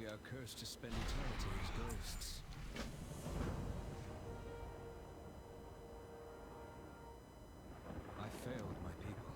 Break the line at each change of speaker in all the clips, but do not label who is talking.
are cursed to spend eternity as ghosts. I failed my people.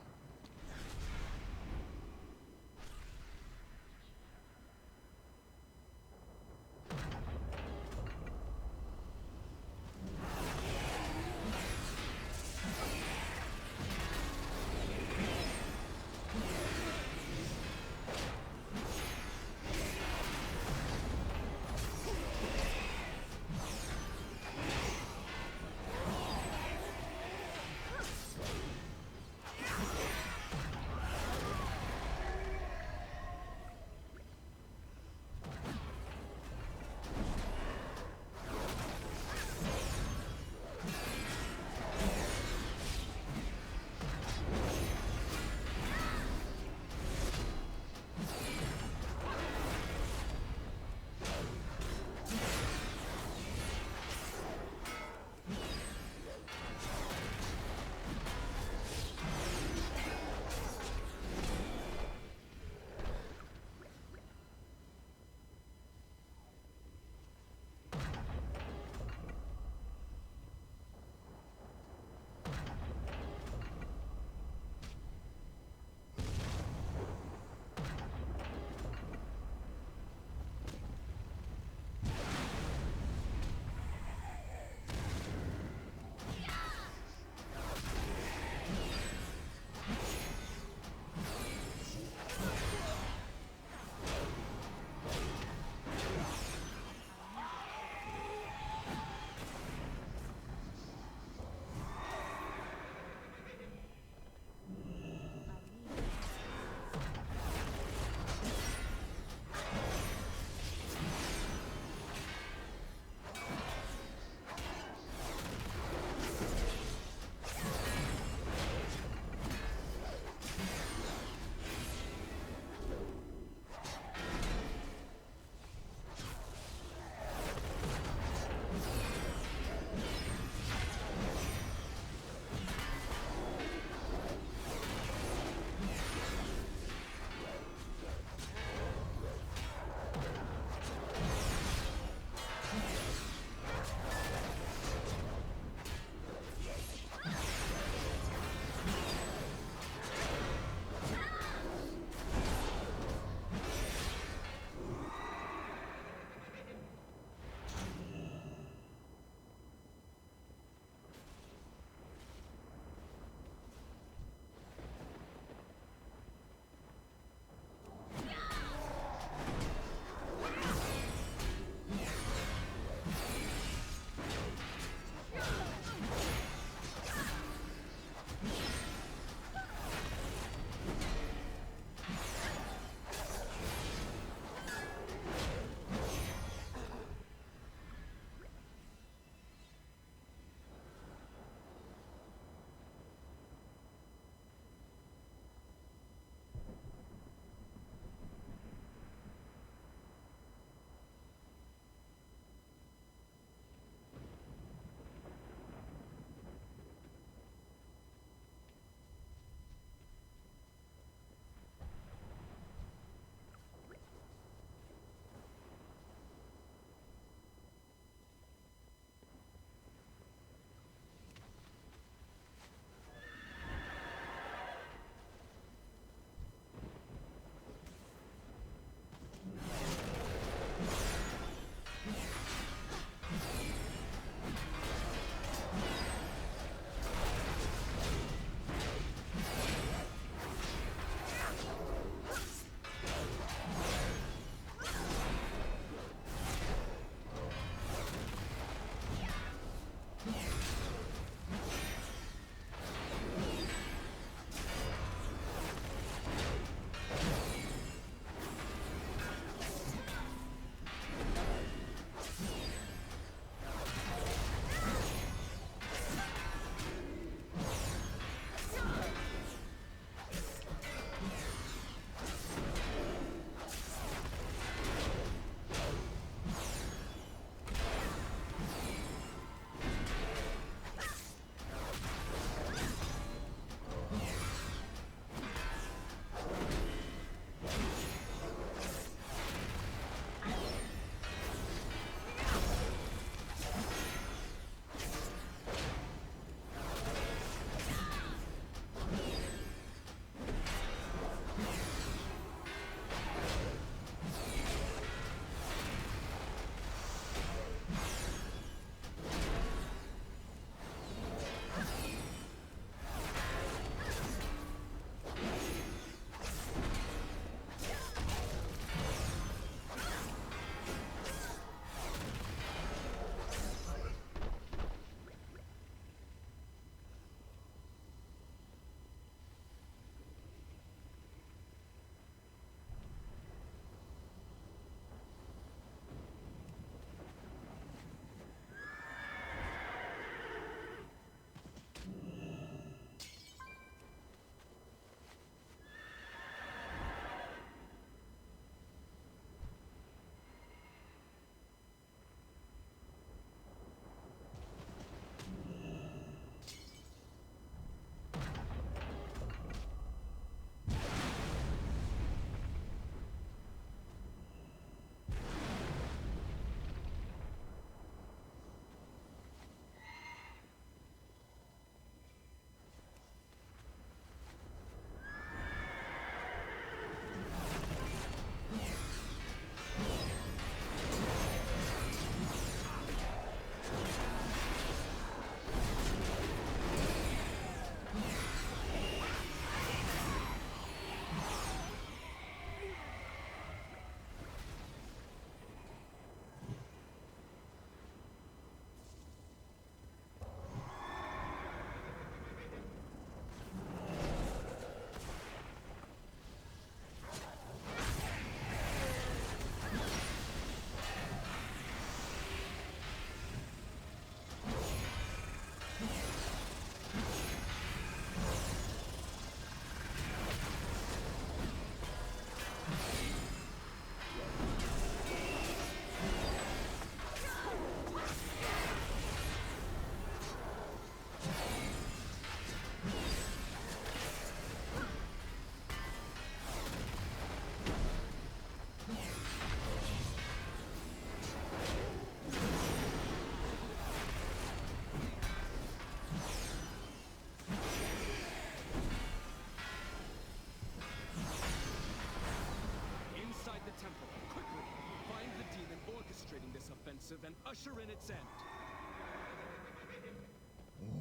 usher in its end.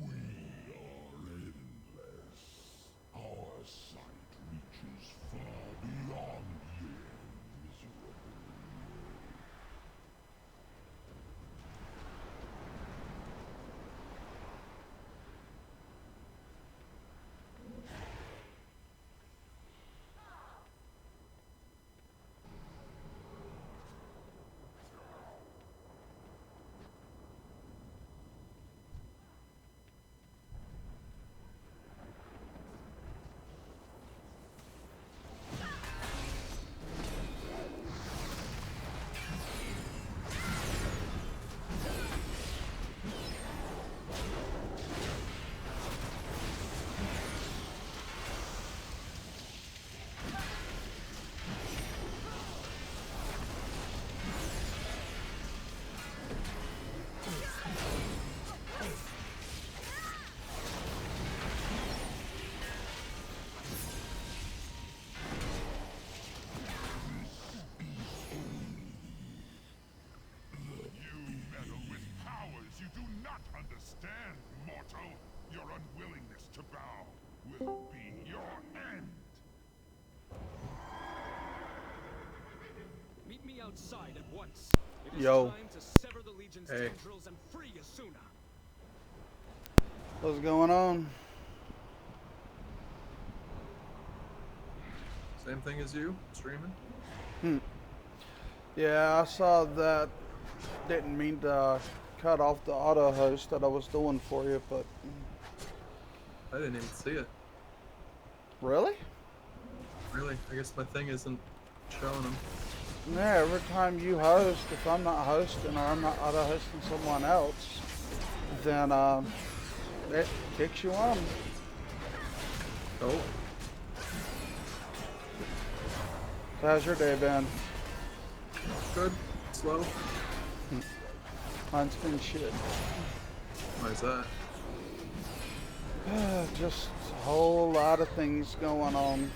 We are endless. Our sight reaches far beyond the miserable world. Understand, mortal? Your unwillingness to bow will be your end.
Meet me outside at once. It is
Yo.
time to sever the Legion's
Hey.
tendrils and free Asuna.
What's going on?
Same thing as you, streaming?
Yeah, I saw that. Didn't mean to cut off the auto host that I was doing for you, but
I didn't even see it.
really?
Really? I guess my thing isn't showing them.
Yeah, every time you host, if I'm not hosting or I'm not auto hosting someone else, then it kicks you on.
Oh,
So how's your day been?
good. Slow.
Mine's been shit.
Why is that?
Just a whole lot of things going on.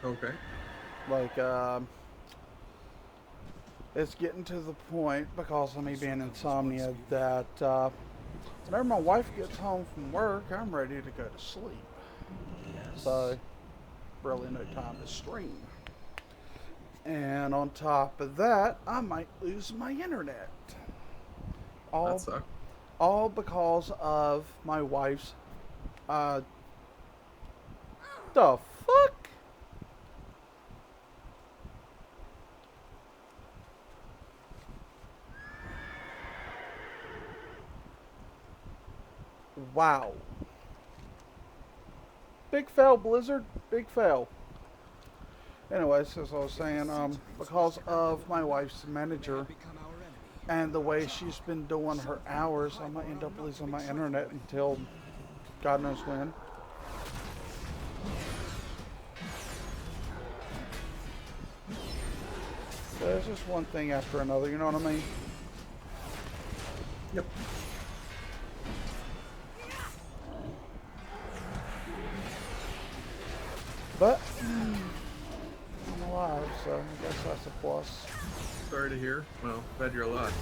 Okay.
Like, it's getting to the point, because of me being insomnia, that whenever my wife gets home from work, I'm ready to go to sleep. So, really no time to stream. And on top of that, I might lose my internet.
That sucks.
All because of my wife's, the fuck? Wow. Big fail, Blizzard. Big fail. Anyways, as I was saying, because of my wife's manager
Become our enemy.
and the way she's been doing her hours, I might end up losing my internet until God knows when. So it's just one thing after another, you know what I mean?
Yep.
But I'm alive, so I guess that's a plus.
Sorry to hear. Well, glad you're alive.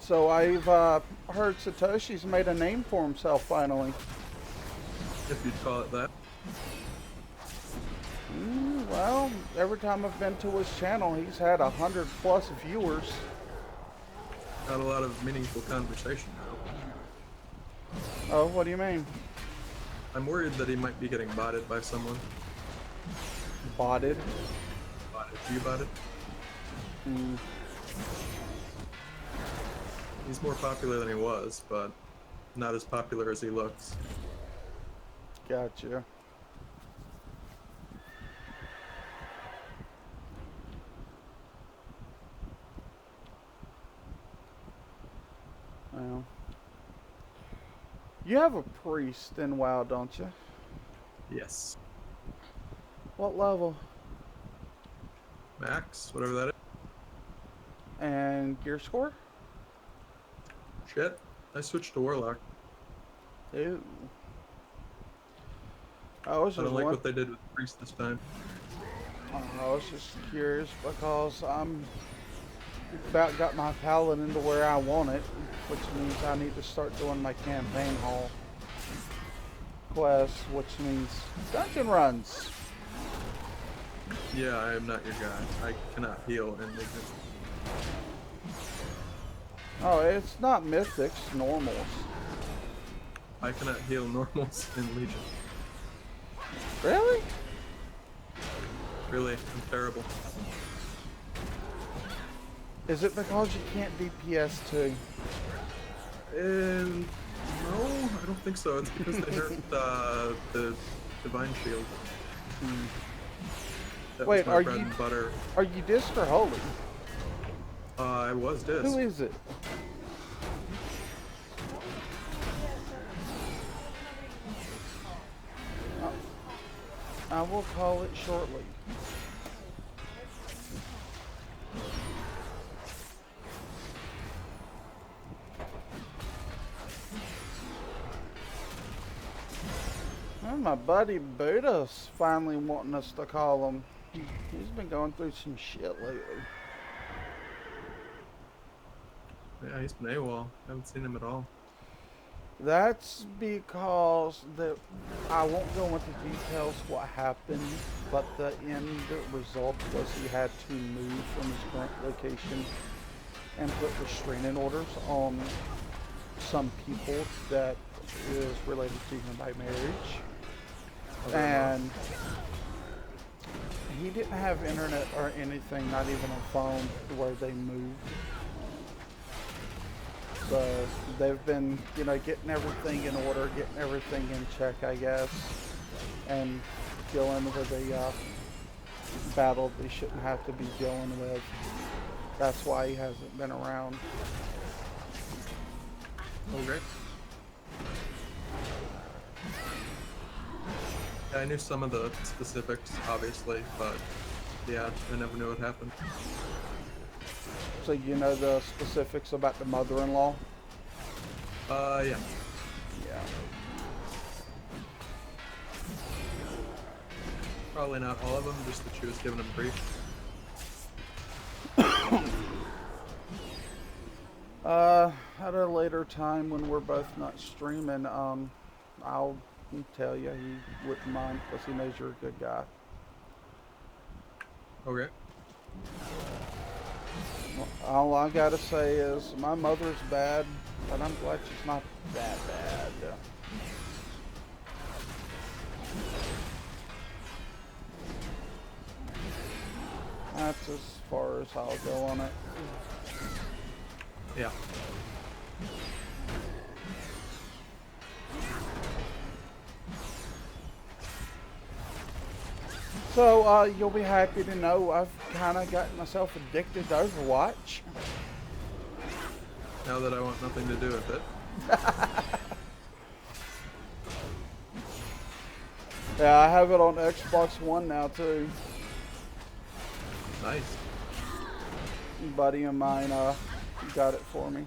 So I've heard Satoshi's made a name for himself finally.
If you'd call it that.
Well, every time I've been to his channel, he's had 100+ viewers.
Not a lot of meaningful conversation though.
Oh, what do you mean?
I'm worried that he might be getting botted by someone.
Botted?
Botted? You botted? He's more popular than he was, but not as popular as he looks.
Gotcha. Well, you have a priest in WoW, don't you?
Yes.
What level?
Max, whatever that is.
And gear score?
Shit. I switched to Warlock.
Ooh. I was
I
just
don't like
won-
what they did with Priest this time.
I was just curious because I'm about got my paladin to where I want it, which means I need to start doing my campaign hall quest, which means dungeon runs.
Yeah, I am not your guy. I cannot heal in Legion.
Oh, it's not mythics, normals.
I cannot heal normals in Legion.
Really?
Really, I'm terrible.
Is it because you can't DPS too?
And no, I don't think so. It's because they nerfed the Divine Shield. That
Wait,
was my
are
bread
you-
and butter.
Are you disc or holy?
I was disc.
Who is it? I will call it shortly. Well, my buddy Buddha's finally wanting us to call him. He's been going through some shit lately.
Yeah, he's been AWOL. I haven't seen him at all.
That's because I won't go into details what happened, but the end result was he had to move from his current location and put restraining orders on some people that is related to him by marriage. And he didn't have internet or anything, not even a phone, where they moved. So they've been, getting everything in order, getting everything in check, I guess, and dealing with a battle they shouldn't have to be dealing with. That's why he hasn't been around.
Okay. Yeah, I knew some of the specifics, obviously, but yeah, I never knew what happened.
So you know the specifics about the mother-in-law?
Yeah.
Yeah.
Probably not all of them, just that she was giving him grief.
At a later time when we're both not streaming, I'll tell you he wouldn't mind because he knows you're a good guy.
Okay.
All I gotta say is my mother's bad, but I'm glad she's not that bad. That's as far as I'll go on it.
Yeah.
So, you'll be happy to know I've kind of gotten myself addicted to Overwatch.
Now that I want nothing to do with it.
Yeah, I have it on Xbox One now, too.
Nice.
A buddy of mine got it for me.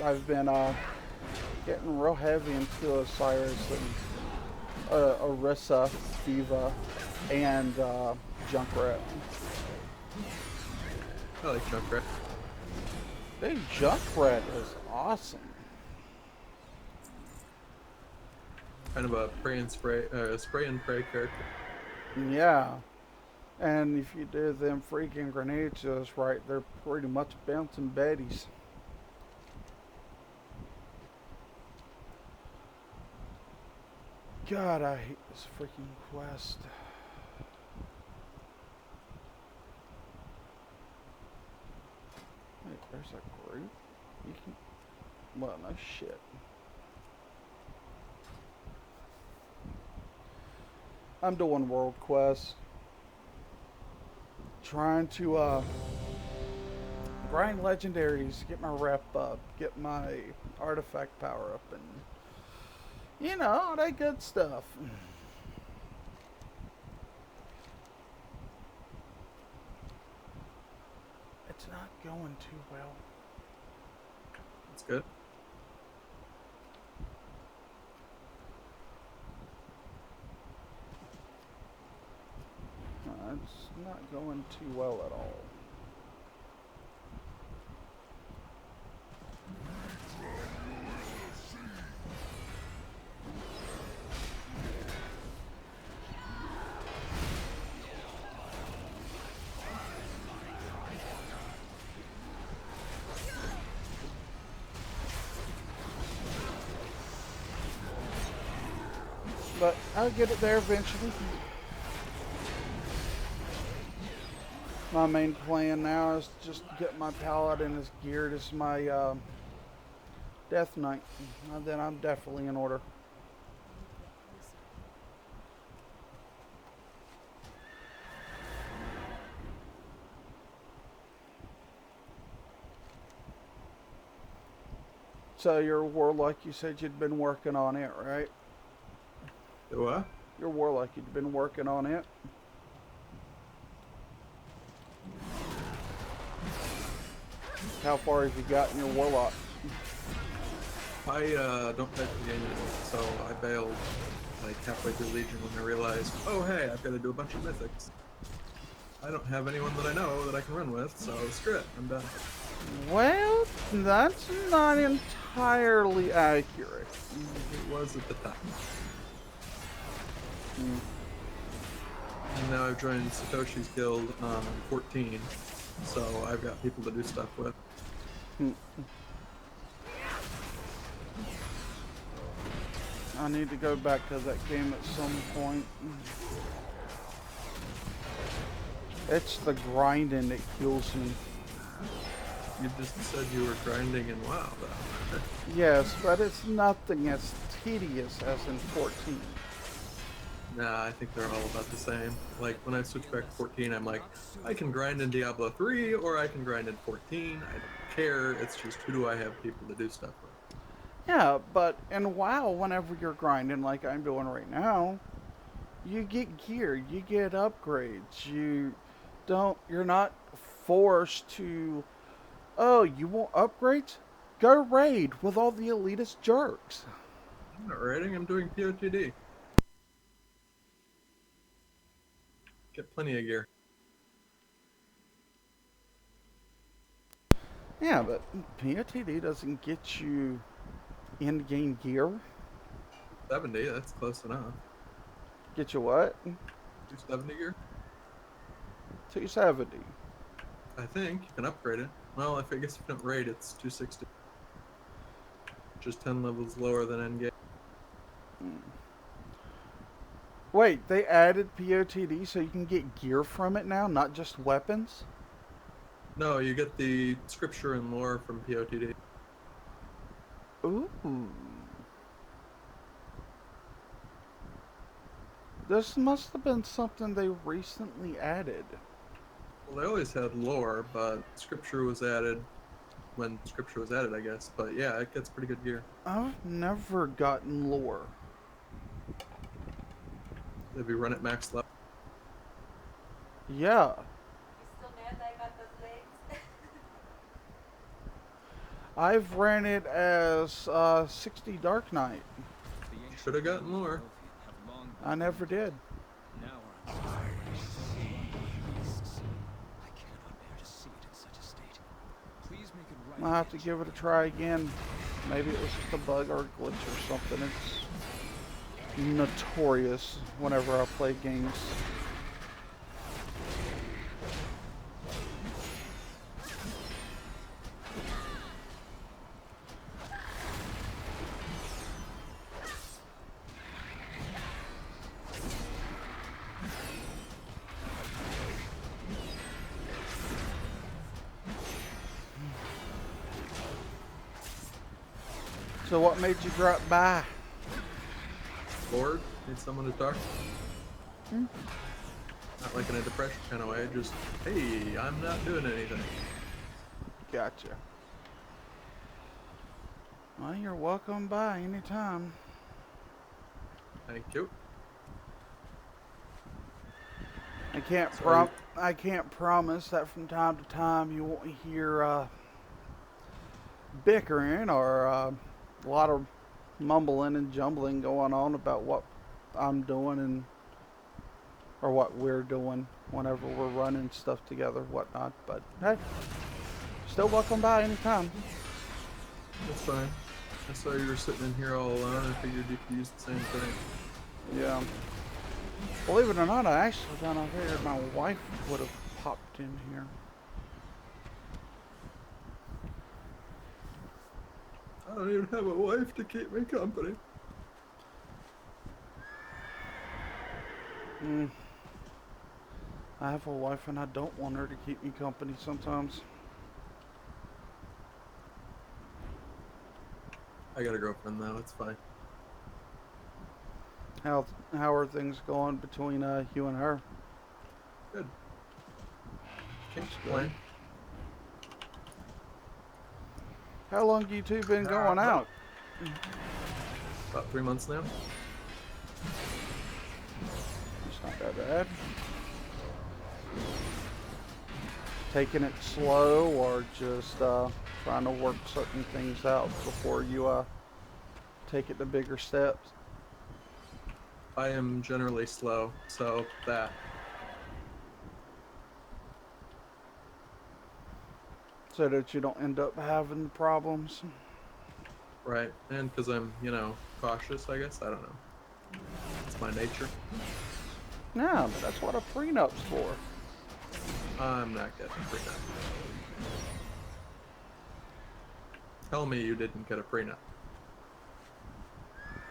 I've been getting real heavy into Osiris and Orisa, Diva, and Junkrat.
I like Junkrat.
Dude, Junkrat is awesome.
Kind of a spray and pray character.
Yeah. And if you do them freaking grenades just right, they're pretty much bouncing baddies. God, I hate this freaking quest. Wait, there's a group? You can... Well, no shit. I'm doing world quests. Trying to grind legendaries, get my rep up, get my artifact power up, and all that good stuff. It's not going too well.
That's good.
It's not going too well at all. But I'll get it there eventually. My main plan now is just get my paladin as geared as my Death Knight. And then I'm definitely in order. So your warlock, you said you'd been working on it, right?
What?
Your warlock, you'd been working on it. How far have you got in your warlock?
I don't play the game anymore, so I bailed like halfway through Legion when I realized, oh hey, I've got to do a bunch of mythics. I don't have anyone that I know that I can run with, so screw it, I'm done.
Well, that's not entirely accurate.
It was at the time. And now I've joined Satoshi's guild on 14, so I've got people to do stuff with.
I need to go back to that game at some point. It's the grinding that kills me.
You just said you were grinding in WoW, though.
Yes, but it's nothing as tedious as in 14.
Nah, I think they're all about the same. Like, when I switch back to 14, I'm like, I can grind in Diablo 3, or I can grind in 14. I don't care, it's just who do I have people to do stuff with.
Yeah, but in WoW, whenever you're grinding like I'm doing right now, you get gear, you get upgrades, you're not forced to, oh, you want upgrades? Go raid with all the elitist jerks.
I'm not raiding, I'm doing POTD. Get plenty of gear.
Yeah, but POTD doesn't get you in-game gear.
70, that's close enough.
Get you what?
270 gear?
270.
I think you can upgrade it. Well, I guess if you don't raid, it's 260. Just 10 levels lower than endgame.
Wait, they added POTD so you can get gear from it now, not just weapons?
No, you get the scripture and lore from POTD.
Ooh. This must have been something they recently added.
Well, they always had lore, but scripture was added when scripture was added, I guess. But yeah, it gets pretty good gear.
I've never gotten lore.
If you run at max level.
Yeah.
You still mad that I got those legs?
I've ran it as 60 Dark Knight.
Should have gotten lore.
I never did.
Now we're on beasts. I cannot bear to see it in such a state. Please make it right.
I'll have to give it a try again. Maybe it was just a bug or a glitch or something. It's notorious whenever I play games. So what made you drop by?
Bored? Need someone to talk?
Hmm?
Not like in a depression kind of way, just, hey, I'm not doing anything.
Gotcha. Well, you're welcome by anytime.
Thank you.
I can't
Sorry.
I can't promise that from time to time you won't hear bickering or a lot of mumbling and jumbling going on about what I'm doing and or what we're doing whenever we're running stuff together, whatnot. But hey, still welcome by anytime.
That's fine. I saw you were sitting in here all alone. I figured you could use the same thing.
Yeah. Believe it or not, I actually kind of figured my wife would have popped in here.
I don't even have a wife to keep me company.
I have a wife and I don't want her to keep me company sometimes.
I got a girlfriend though. It's fine.
How are things going between you and her?
Good. Can't
That's
complain.
How long you two been going out?
About 3 months now.
It's not that bad. Taking it slow or just trying to work certain things out before you take it to bigger steps?
I am generally slow, so that.
So that you don't end up having problems.
Right, and because I'm, cautious, I guess. I don't know. It's my nature.
Yeah, but that's what a prenup's for.
I'm not getting a prenup. Tell me you didn't get a prenup.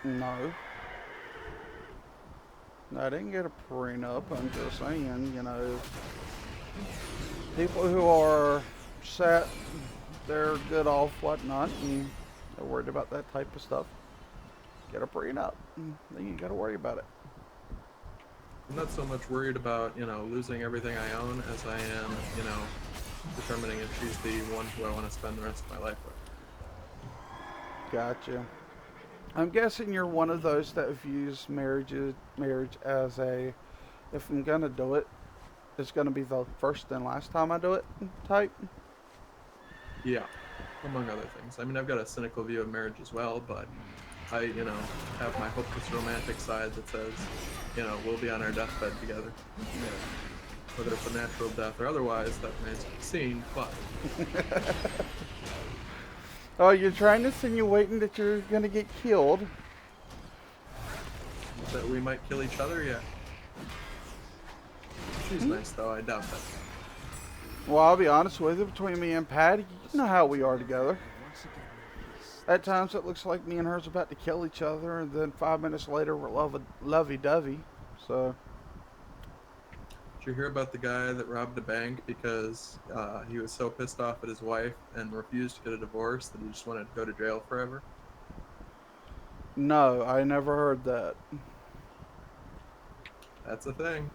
No. I didn't get a prenup. I'm just saying, people who are set, they're good off, whatnot, and they're worried about that type of stuff. Get a prenup. Then you gotta worry about it.
I'm not so much worried about, losing everything I own as I am, determining if she's the one who I want to spend the rest of my life with.
Gotcha. I'm guessing you're one of those that views marriage as a, if I'm gonna do it, it's gonna be the first and last time I do it type.
Yeah, among other things. I mean, I've got a cynical view of marriage as well, but I, have my hopeless romantic side that says, we'll be on our deathbed together. Whether it's a natural death or otherwise, that remains to be seen, but...
Oh, you're trying to insinuating that you're gonna get killed.
That we might kill each other, yeah. She's nice, though, I doubt that.
Well, I'll be honest with you, between me and Patty, you know how we are together. At times it looks like me and her's about to kill each other, and then 5 minutes later we're lovey-dovey. So...
Did you hear about the guy that robbed a bank because he was so pissed off at his wife and refused to get a divorce that he just wanted to go to jail forever?
No, I never heard that.
That's a thing.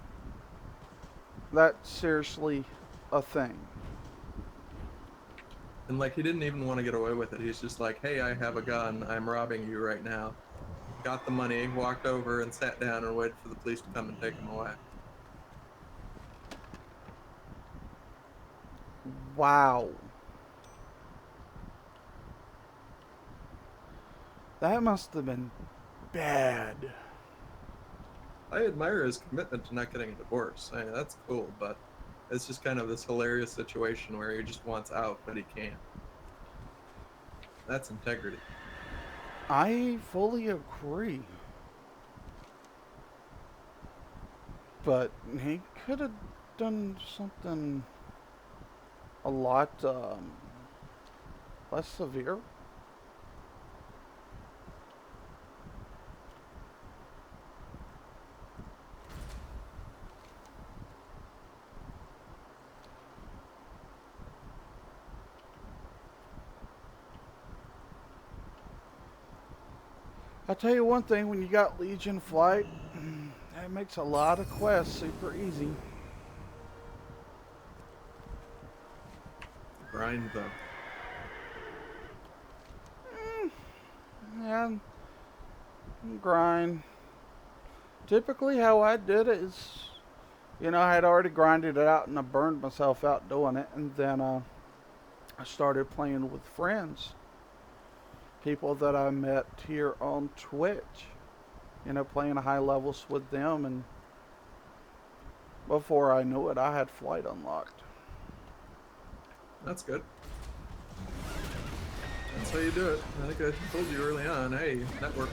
That's seriously a thing.
And, he didn't even want to get away with it. He's just like, hey, I have a gun. I'm robbing you right now. Got the money, walked over and sat down and waited for the police to come and take him away.
Wow. That must have been bad.
I admire his commitment to not getting a divorce. I mean, that's cool, but it's just kind of this hilarious situation where he just wants out, but he can't. That's integrity.
I fully agree. But he could have done something a lot less severe. I'll tell you one thing, when you got Legion Flight, that makes a lot of quests super easy.
Grind, though.
Yeah, grind. Typically how I did it is You know, I had already grinded it out and I burned myself out doing it. And then I started playing with friends, people that I met here on Twitch. You know, playing high levels with them, and before I knew it, I had flight unlocked.
That's good. That's how you do it. I think I told you early on, hey, network.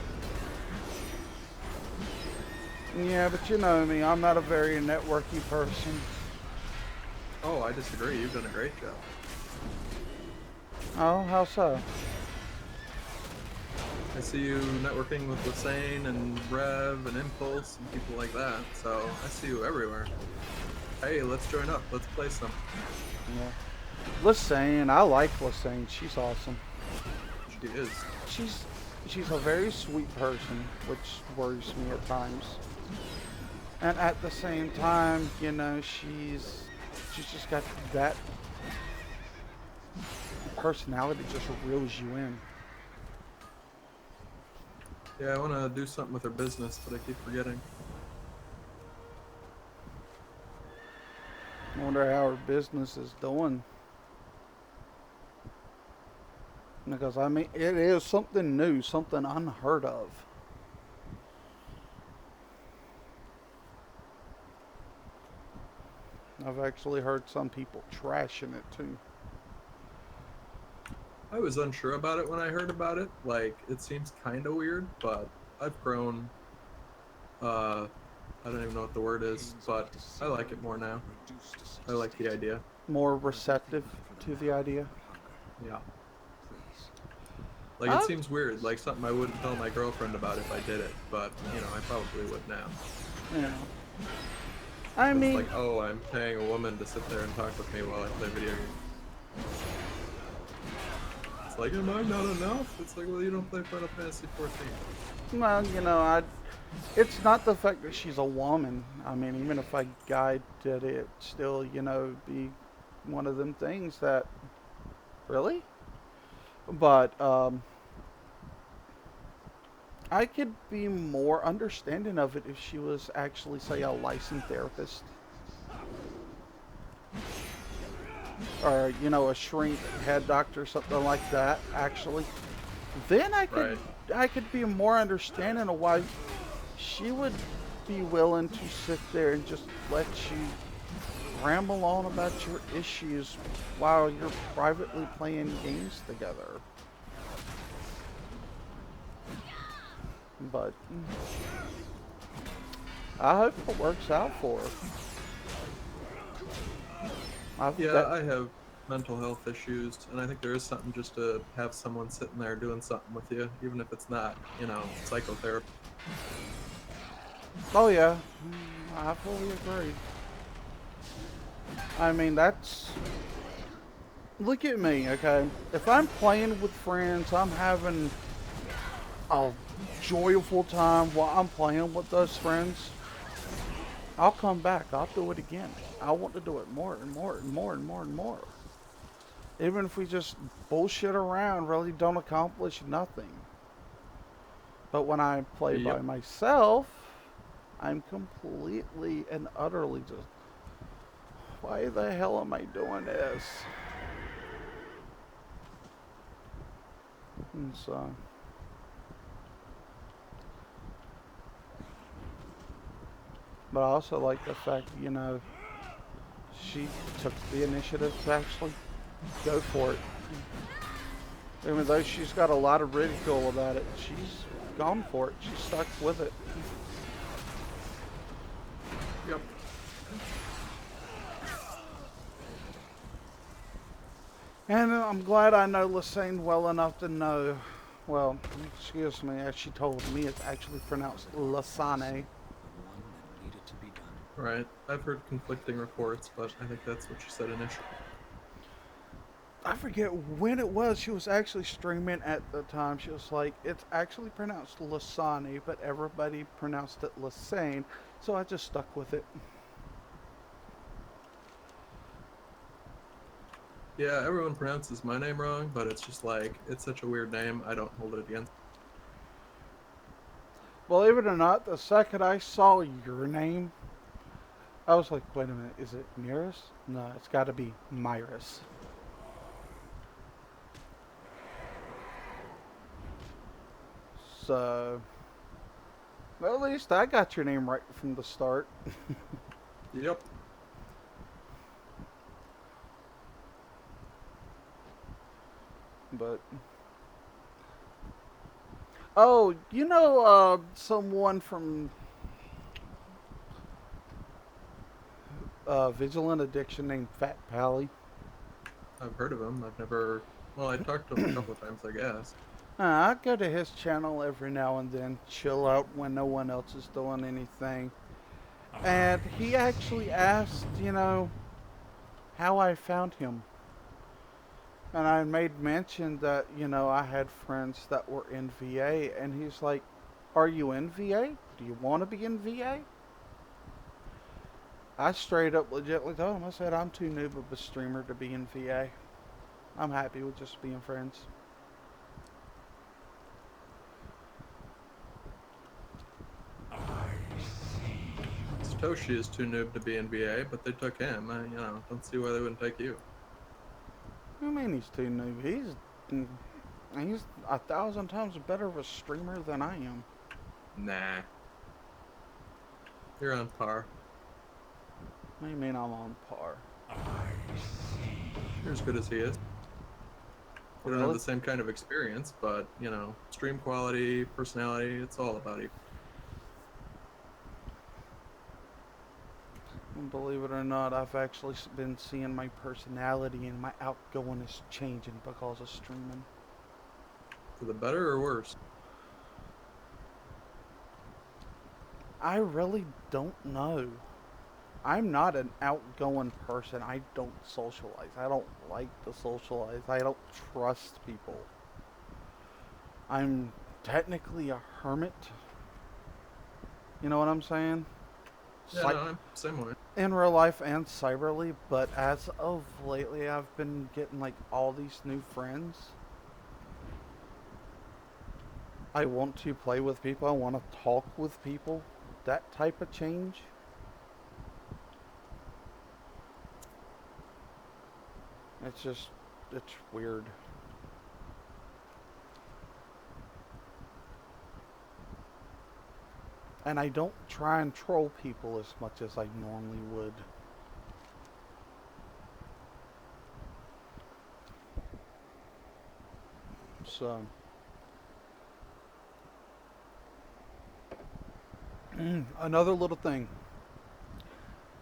Yeah, but you know me, I'm not a very networky person.
Oh, I disagree. You've done a great job.
Oh, how so?
I see you networking with Lassane and Rev and Impulse and people like that, so I see you everywhere. Hey, let's join up. Let's play some.
Yeah. Lassane, I like Lassane. She's awesome.
She is.
She's a very sweet person, which worries me at times. And at the same time, you know, she's just got that personality just reels you in.
Yeah, I want to do something with her business, but I keep forgetting.
I wonder how her business is doing. Because, I mean, it is something new, something unheard of. I've actually heard some people trashing it, too.
I was unsure about it when I heard about it. Like, it seems kind of weird, but I've grown, I don't even know what the word is, but I like it more now. I like the idea.
More receptive to the idea.
Yeah. Like, it seems weird, like something I wouldn't tell my girlfriend about if I did it, but, you know, I probably would now.
Yeah. I mean,
It's like, oh, I'm paying a woman to sit there and talk with me while I play video games. It's like, am I not enough? It's like, well, you don't play Final Fantasy 14.
well, you know, it's not the fact that she's a woman. I mean, even if a guy did it, still, you know, be one of them things that, really? But, I could be more understanding of it if she was actually, say, a licensed therapist. Or, you know, a shrink head doctor, something like that, actually. Then I could be more understanding of why she would be willing to sit there and just let you ramble on about your issues while you're privately playing games together. But I hope it works out for her.
I have mental health issues, and I think there is something just to have someone sitting there doing something with you, even if it's not, you know, psychotherapy.
Oh yeah, I fully agree. I mean, look at me, okay? If I'm playing with friends, I'm having a joyful time while I'm playing with those friends, I'll come back. I'll do it again. I want to do it more and more and more and more and more. Even if we just bullshit around, really don't accomplish nothing. But when I play by myself, I'm completely and utterly just, why the hell am I doing this? And so, but I also like the fact, you know, she took the initiative to actually go for it. Even though she's got a lot of ridicule about it, she's gone for it. She's stuck with it.
Yep.
And I'm glad I know Lassane well enough to know, well, excuse me, as she told me, it's actually pronounced Lasane.
Right. I've heard conflicting reports, but I think that's what she said initially.
I forget when it was. She was actually streaming at the time. She was like, it's actually pronounced Lasani, but everybody pronounced it Lassane, so I just stuck with it.
Yeah, everyone pronounces my name wrong, but it's just like, it's such a weird name, I don't hold it against.
Believe it or not, the second I saw your name, I was like, wait a minute, is it Miras? No, it's got to be Myris. So, well, at least I got your name right from the start.
Yep.
But oh, someone from Vigilant Addiction named Fat Pally.
I've heard of him. I've never. Well, I talked to him a couple of times, I guess.
I go to his channel every now and then, chill out when no one else is doing anything. And he actually asked, how I found him. And I made mention that, I had friends that were in VA. And he's like, are you in VA? Do you want to be in VA? I straight up legitly told him, I said, I'm too noob of a streamer to be in VA. I'm happy with just being friends.
Satoshi is too noob to be in VA, but they took him. Don't see why they wouldn't take you.
I mean, he's too noob. He's 1,000 times better of a streamer than I am.
Nah. You're on par.
What do you mean I'm on par?
You're as good as he is. You don't
Really?
have the same kind of experience, but, stream quality, personality, it's all about you.
And believe it or not, I've actually been seeing my personality and my outgoingness changing because of streaming.
For the better or worse?
I really don't know. I'm not an outgoing person. I don't socialize. I don't like to socialize. I don't trust people. I'm technically a hermit. You know what I'm saying?
Yeah, I'm same way.
In real life and cyberly, but as of lately, I've been getting like all these new friends. I want to play with people. I want to talk with people. That type of change. It's weird. And I don't try and troll people as much as I normally would. So, another little thing.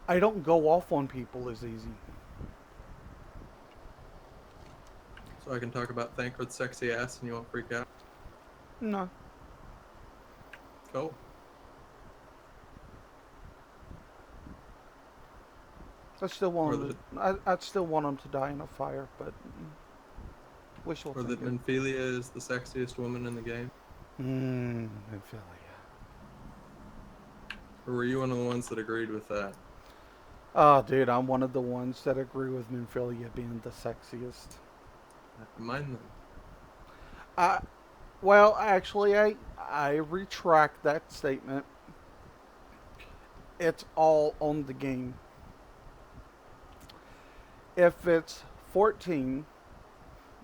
I don't go off on people as easy.
So I can talk about Thancred's sexy ass and you won't freak out?
No.
Cool.
I'd still want him to die in a fire, but wishful
Or that
thinking.
Minfilia is the sexiest woman in the game?
Minfilia.
Or were you one of the ones that agreed with that?
Oh, dude, I'm one of the ones that agree with Minfilia being the sexiest.
Mine then.
Well, actually, I retract that statement. It's all on the game. If it's 14,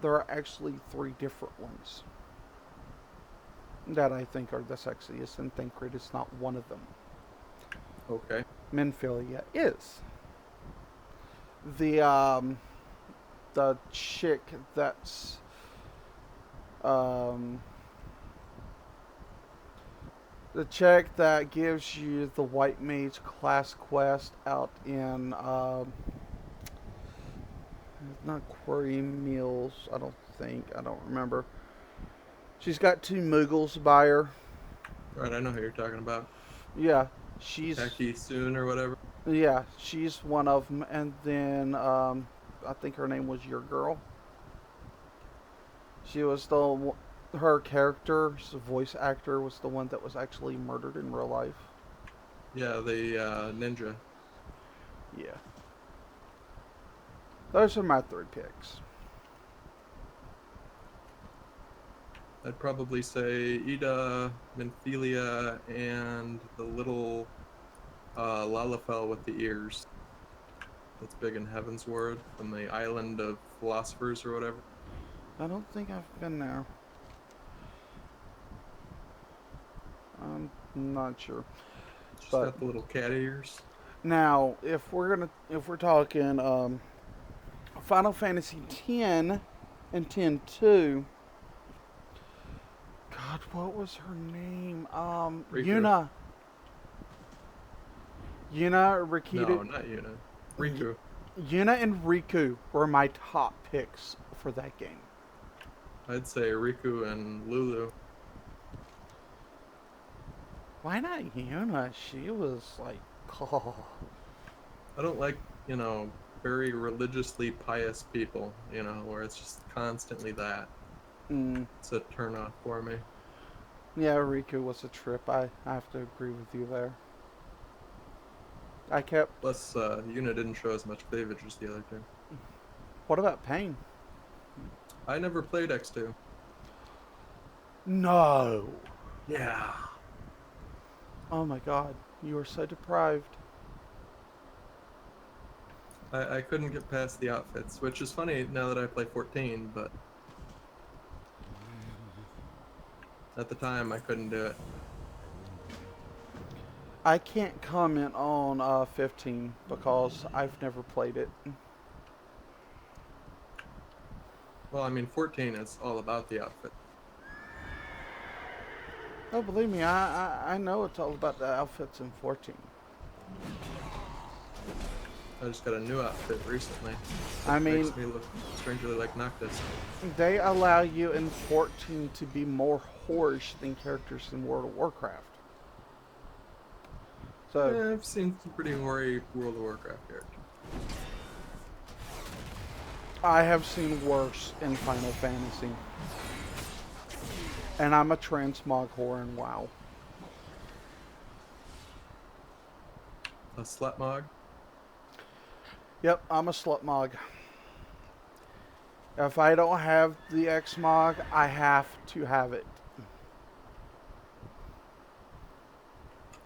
there are actually 3 different ones that I think are the sexiest, and Thancred is not one of them.
Okay.
Minfilia is. The chick that's the chick that gives you the White Mage class quest out in not Quarry Mills, I don't remember. She's got 2 Moogles by her.
Right, I know who you're talking about.
Yeah, she's
Taki Soon or whatever.
yeah, she's one of them, and then I think her name was Your Girl. She was her character's voice actor was the one that was actually murdered in real life.
Yeah, the ninja.
Yeah. Those are my 3 picks.
I'd probably say Ida, Minfilia, and the little Lalafell with the ears. That's big in Heaven's Ward, from the Island of Philosophers or whatever.
I don't think I've been there. I'm not sure.
She's
But
got the little cat ears.
now, if we're talking Final Fantasy X and X-2, God, what was her name?
Riku.
Yuna, Rikita.
No, not Yuna. Riku.
Yuna and Riku were my top picks for that game.
I'd say Riku and Lulu.
Why not Yuna? She was like, oh.
I don't like, very religiously pious people, where it's just constantly that. It's a turn off for me.
Yeah, Riku was a trip. I have to agree with you there. I kept...
Plus, Yuna didn't show as much cleavage as the other two.
What about Pain?
I never played X2.
No!
Yeah.
Oh my god, you are so deprived.
I couldn't get past the outfits, which is funny now that I play 14, but at the time I couldn't do it.
I can't comment on 15 because I've never played it.
Well, I mean, 14 is all about the outfit.
Oh, believe me, I know it's all about the outfits in 14.
I just got a new outfit recently.
I mean,
Makes me look strangely like Noctis.
they allow you in 14 to be more whorish than characters in World of Warcraft. So,
Yeah, I've seen some pretty hoary World of Warcraft characters.
I have seen worse in Final Fantasy. And I'm a transmog whore in WoW.
A slutmog?
Yep, I'm a slutmog. If I don't have the Xmog, I have to have it.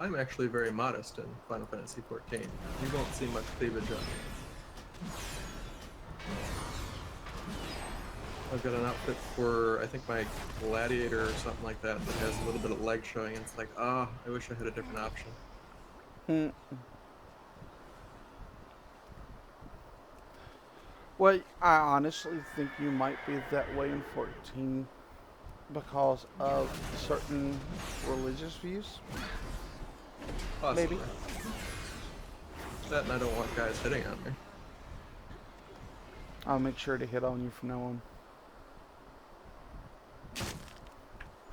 I'm actually very modest in Final Fantasy 14. You won't see much cleavage on me. I've got an outfit for, I think, my gladiator or something like that that has a little bit of leg showing. And it's like, I wish I had a different option.
Well, I honestly think you might be that way in 14 because of certain religious views.
Possibly.
Maybe.
That and I don't want guys hitting on me.
I'll make sure to hit on you from now on.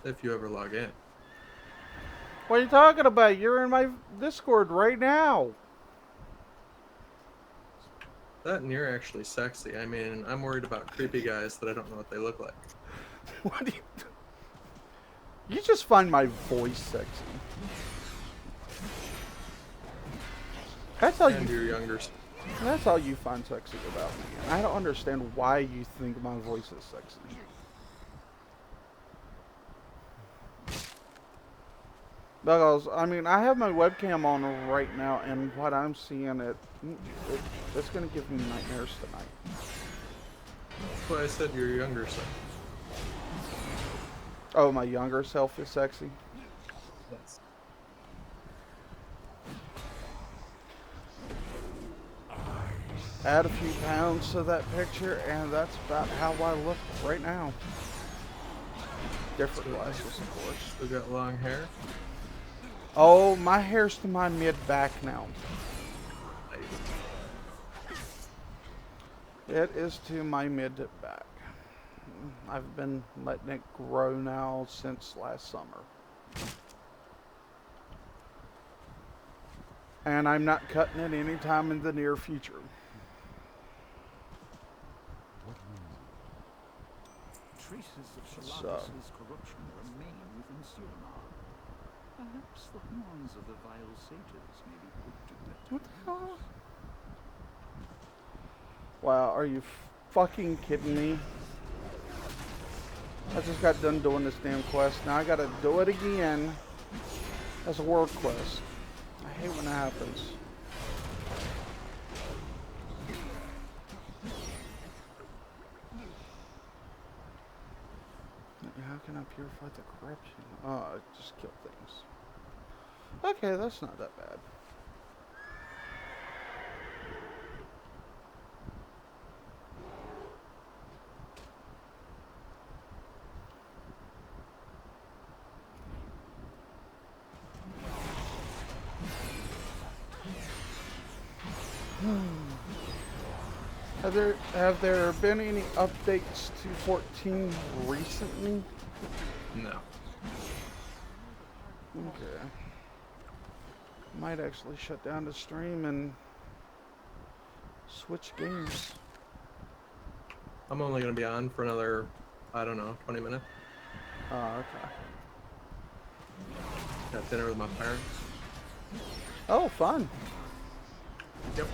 If you ever log in.
What are you talking about? You're in my Discord right now.
That and you're actually sexy. I mean, I'm worried about creepy guys that I don't know what they look like.
What do you just find my voice sexy. That's all
And
you.
your younger.
That's all you find sexy about me. I don't understand why you think my voice is sexy. Because, I mean, I have my webcam on right now, and what I'm seeing, it's going to give me nightmares tonight.
That's why I said your younger son.
Oh, my younger self is sexy?
Yes.
Add a few pounds to that picture, and that's about how I look right now. Different glasses, of course.
Still got long hair.
Oh, my hair's to my mid-back now. It is to my mid-back. I've been letting it grow now since last summer. And I'm not cutting it anytime in the near future.
Traces of
So.
Shalabus's corruption remain within Suriname. Perhaps the horns of the vile satyrs may be put to better
What the hell?
use.
Wow, are you fucking kidding me? I just got done doing this damn quest. Now I gotta do it again as a world quest. I hate when that happens. How can I purify the corruption? Oh, just kill things. Okay, that's not that bad. Have there been any updates to 14 recently?
No.
Okay. Might actually shut down the stream and switch games.
I'm only going to be on for another, I don't know, 20 minutes.
Oh, okay.
Got dinner with my parents.
Oh, fun.
Yep.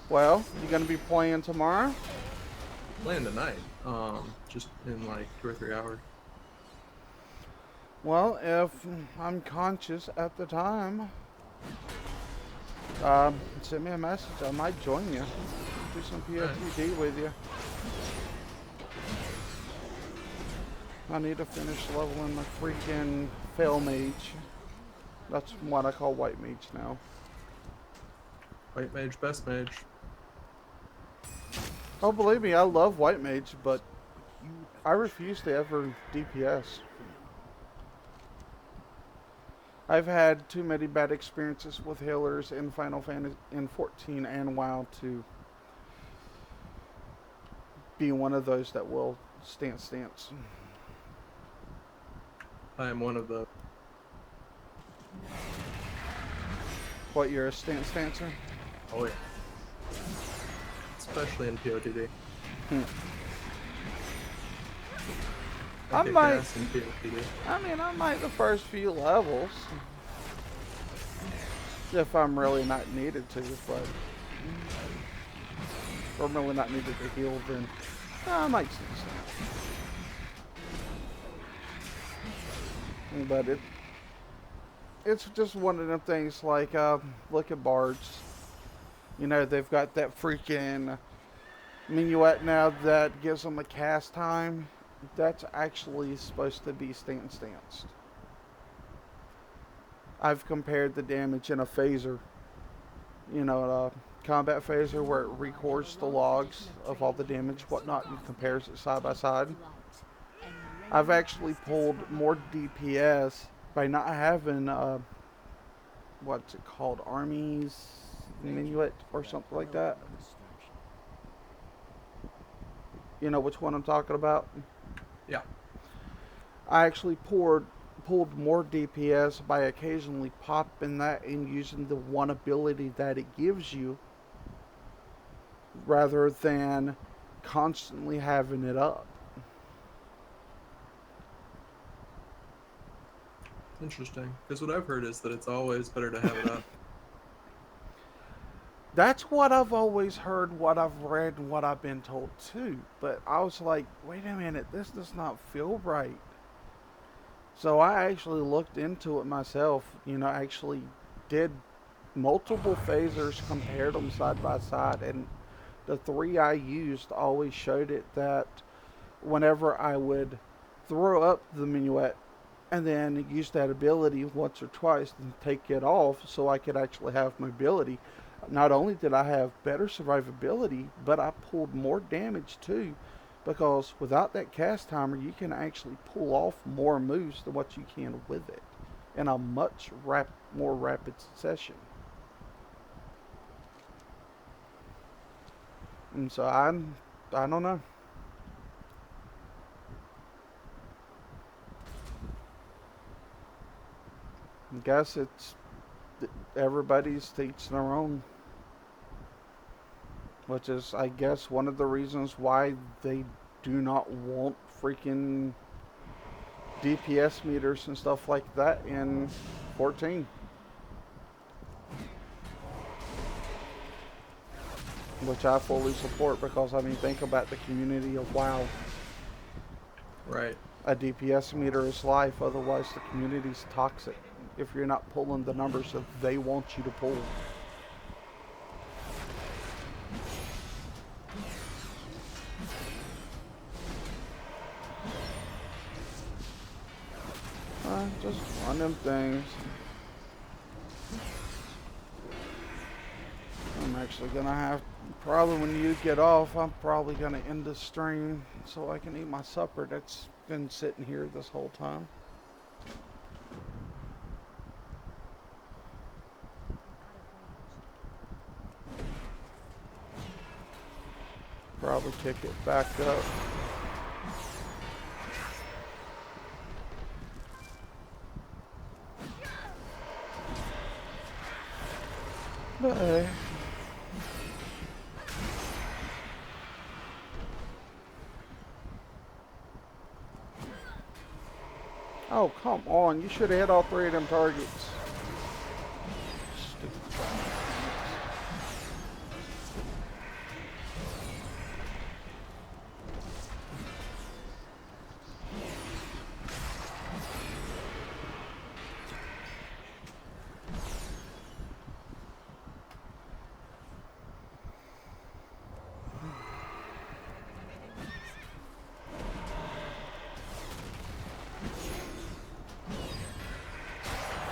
Well, you gonna be playing tomorrow?
Playing tonight. Just in like 2 or 3 hours.
Well, if I'm conscious at the time, send me a message. I might join you. Do some POTD with you. I need to finish leveling my freaking fail mage. That's what I call white mage now.
White mage, best mage.
Oh, believe me, I love white mage, but I refuse to ever DPS. I've had too many bad experiences with healers in Final Fantasy in 14 and WoW to be one of those that will stance.
I am one of the...
What, you're a stancer?
Oh yeah. Especially in POTD.
I might...
ass in POTD.
I might the first few levels. If I'm really not needed to, but... If I'm really not needed to heal, then... I might stance. But it's just one of them things like, look at bards. You know, they've got that freaking minuet now that gives them a cast time. That's actually supposed to be stanced. I've compared the damage in a phaser. You know, a combat phaser where it records the logs of all the damage, whatnot, and compares it side by side. I've actually pulled more DPS by not having, what's it called, Armies Minuet or something like that. You know which one I'm talking about?
Yeah.
I actually pulled more DPS by occasionally popping that and using the one ability that it gives you rather than constantly having it up.
Interesting. Because what I've heard is that it's always better to have it up.
That's what I've always heard, what I've read, and what I've been told too. But I was like, wait a minute, this does not feel right. So I actually looked into it myself. You know, actually did multiple phasers, compared them side by side, and the three I used always showed it that whenever I would throw up the minuet and then use that ability once or twice and take it off so I could actually have mobility, not only did I have better survivability, but I pulled more damage too, because without that cast timer you can actually pull off more moves than what you can with it in a much more rapid succession. And so I don't know. I guess it's everybody's to each their own, which is, I guess, one of the reasons why they do not want freaking DPS meters and stuff like that in 14. Which I fully support, because I mean, think about the community of WoW.
Right.
A DPS meter is life, otherwise the community's toxic. if you're not pulling the numbers that they want you to pull. Just one of them things. I'm actually gonna have, probably when you get off, I'm probably gonna end the stream so I can eat my supper that's been sitting here this whole time. Probably kick it back up. But hey. Oh, come on. You should have hit all three of them targets. Stupid.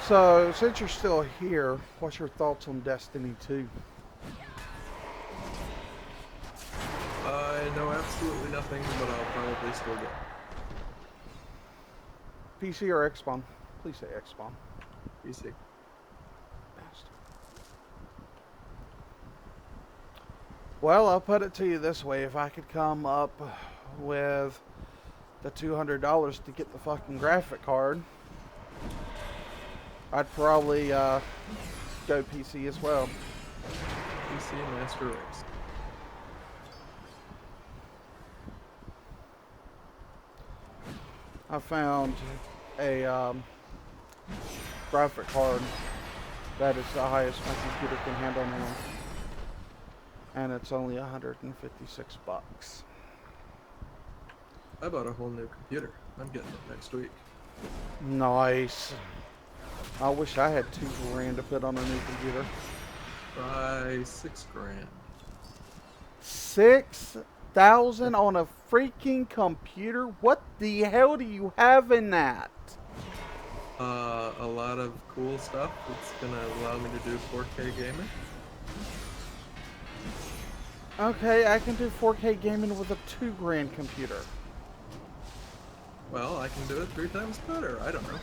So, since you're still here, what's your thoughts on Destiny 2?
I know absolutely nothing, but I'll probably still go.
PC or XBON? Please say XBON.
PC.
Bastard. Well, I'll put it to you this way. If I could come up with the $200 to get the fucking graphic card, I'd probably go PC as well.
PC Master Race.
I found a graphic card that is the highest my computer can handle now, and it's only 156 bucks.
I bought a whole new computer. I'm getting it next week.
Nice. I wish I had $2,000 to put on a new computer.
Try $6 grand.
6,000 on a freaking computer? What the hell do you have in that?
A lot of cool stuff that's gonna allow me to do 4K gaming.
Okay, I can do 4K gaming with a $2,000 computer.
Well, I can do it 3 times better. I don't know.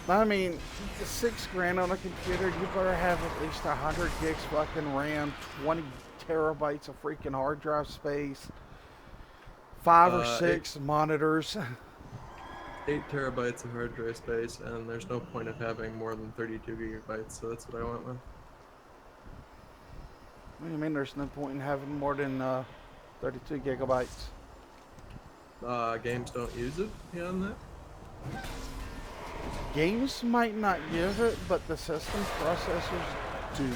I mean, $6,000 on a computer, you better have at least 100 gigs fucking RAM, 20 terabytes of freaking hard drive space, 5 or 6 monitors.
8 terabytes of hard drive space, and there's no point of having more than 32 gigabytes, so that's what I went with.
What do you mean there's no point in having more than 32 gigabytes?
Games don't use it beyond that.
Games might not use it, but the system processors do.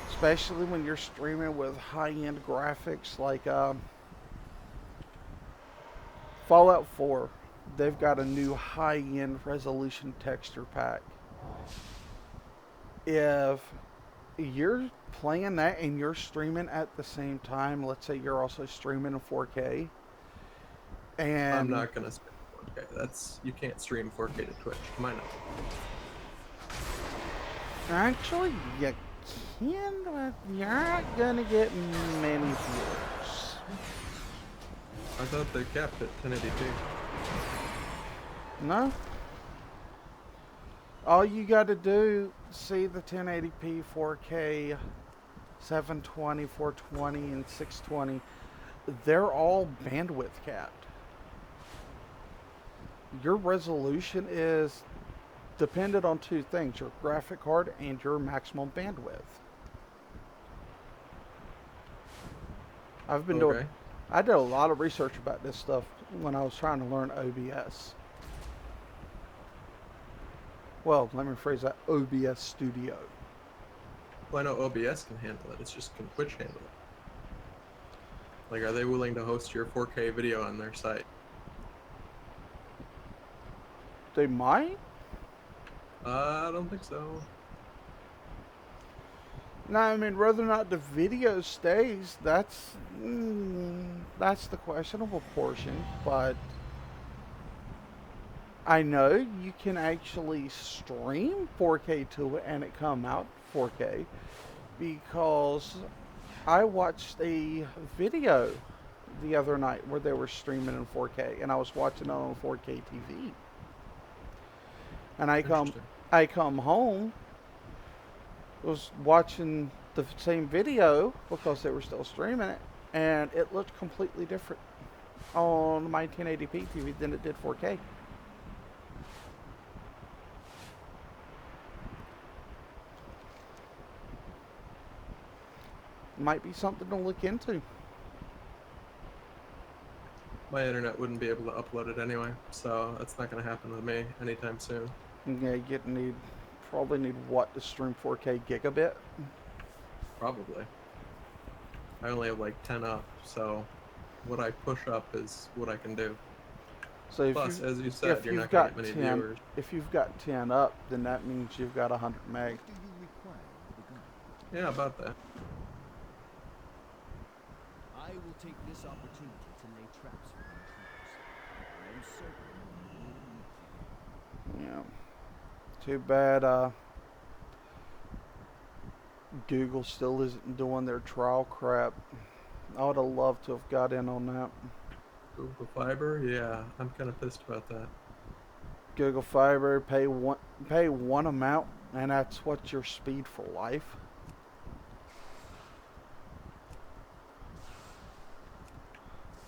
Especially when you're streaming with high-end graphics like Fallout 4. They've got a new high-end resolution texture pack. If you're playing that and you're streaming at the same time, let's say you're also streaming in 4K, and
I'm not gonna stream 4K. You can't stream 4K to Twitch, to my knowledge.
Actually, you can, but you're not gonna get many viewers.
I thought they capped it 1080p.
No. All you gotta do, see the 1080p, 4K, 720, 420, and 620, they're all bandwidth capped. Your resolution is dependent on 2 things, your graphic card and your maximum bandwidth. I did a lot of research about this stuff when I was trying to learn OBS. Well, let me phrase that, OBS Studio.
Well, I know OBS can handle it, it's just can Twitch handle it? Like, are they willing to host your 4K video on their site?
They might.
I don't think so.
No, I mean whether or not the video stays, that's the questionable portion. But I know you can actually stream 4K to it and it come out 4K because I watched a video the other night where they were streaming in 4K and I was watching it on 4K TV. And
Interesting.
I come home, was watching the same video because they were still streaming it, and it looked completely different on my 1080p TV than it did 4K. Might be something to look into.
My internet wouldn't be able to upload it anyway, so that's not going to happen with me anytime soon.
Yeah, probably need what to stream 4K gigabit.
Probably. I only have like 10 up, so what I push up is what I can do.
So
Plus, as you said, you're not going to get many viewers.
If you've got 10 up, then that means you've got 100 meg.
What do you require of the gun?
Yeah, about that.
I will take this opportunity to lay traps for intruders. I am certain you will meet them.
Yeah. Too bad Google still isn't doing their trial crap. I would have loved to have got in on that.
Google Fiber? Yeah, I'm kind of pissed about that.
Google Fiber, pay one amount, and that's what's your speed for life.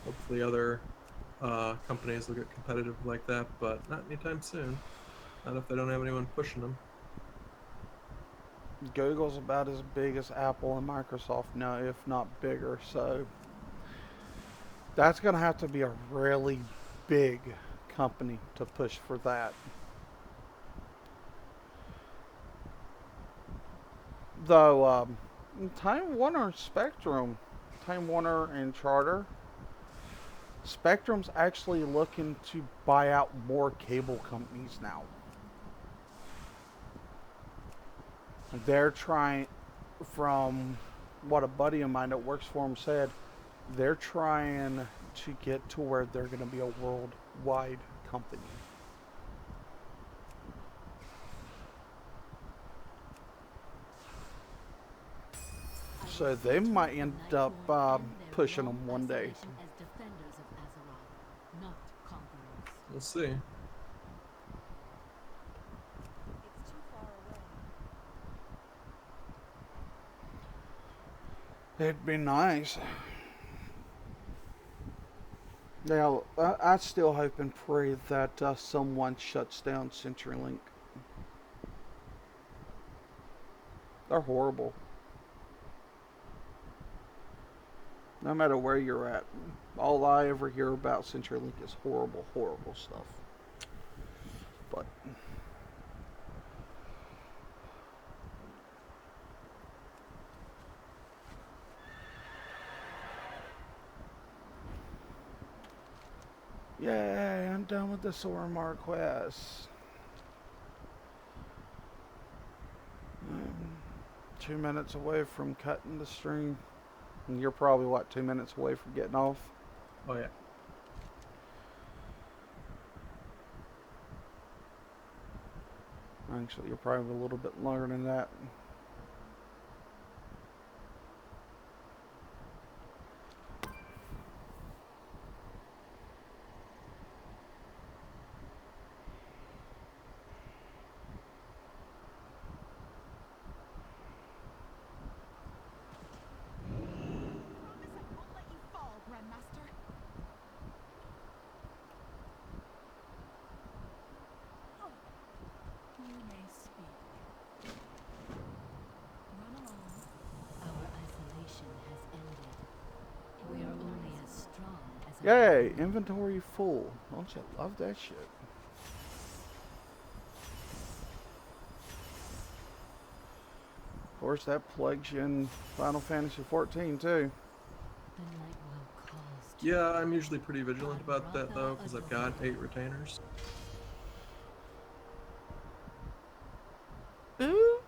Hopefully other companies will get competitive like that, but not anytime soon. Not if they don't have anyone pushing them.
Google's about as big as Apple and Microsoft now, if not bigger, so that's going to have to be a really big company to push for that. Though, Time Warner and Charter, Spectrum's actually looking to buy out more cable companies now. They're trying, from what a buddy of mine that works for them said, they're trying to get to where they're going to be a worldwide company. So they might end up pushing them one day.
We'll see.
It's too far away.
It'd be nice. Now, I still hope and pray that someone shuts down CenturyLink. They're horrible. No matter where you're at, all I ever hear about CenturyLink is horrible, horrible stuff. But yay, I'm done with the Soramar quest. 2 minutes away from cutting the stream. And you're probably, what, 2 minutes away from getting off?
Oh, yeah.
Actually, you're probably a little bit longer than that. Yay, inventory full. Don't you love that shit? Of course, that plugs you in Final Fantasy 14 too.
The night will
Yeah, I'm usually pretty vigilant about that though, because I've got 8 retainers.
Ooh.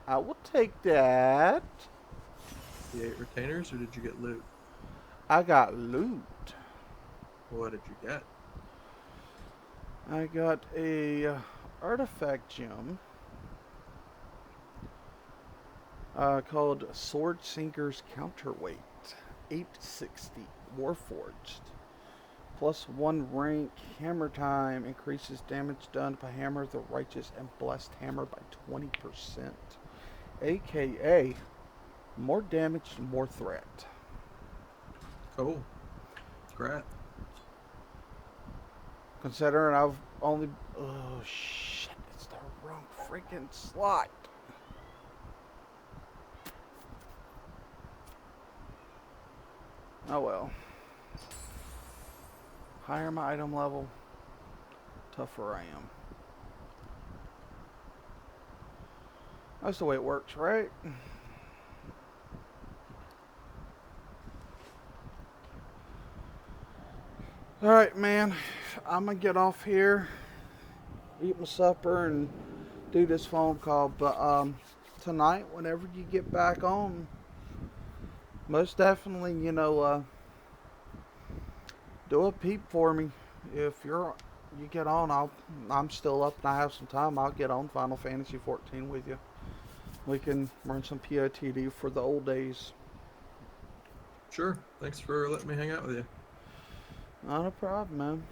I will take that.
The 8 retainers, or did you get loot?
I got loot.
What did you get?
I got a artifact gem called Sword Sinker's Counterweight, 860 Warforged. +1 rank, hammer time, increases damage done by hammer of the righteous and blessed hammer by 20%. AKA, more damage, more threat.
Cool. Great.
Considering I've only... Oh, shit. It's the wrong freaking slot. Oh, well. Higher my item level, tougher I am. That's the way it works, right? Alright, man. I'm going to get off here, eat my supper, and do this phone call. But tonight, whenever you get back on, most definitely, do a peep for me. If you get on, I'm still up and I have some time. I'll get on Final Fantasy 14 with you. We can run some POTD for the old days.
Sure. Thanks for letting me hang out with you.
Not a problem, man.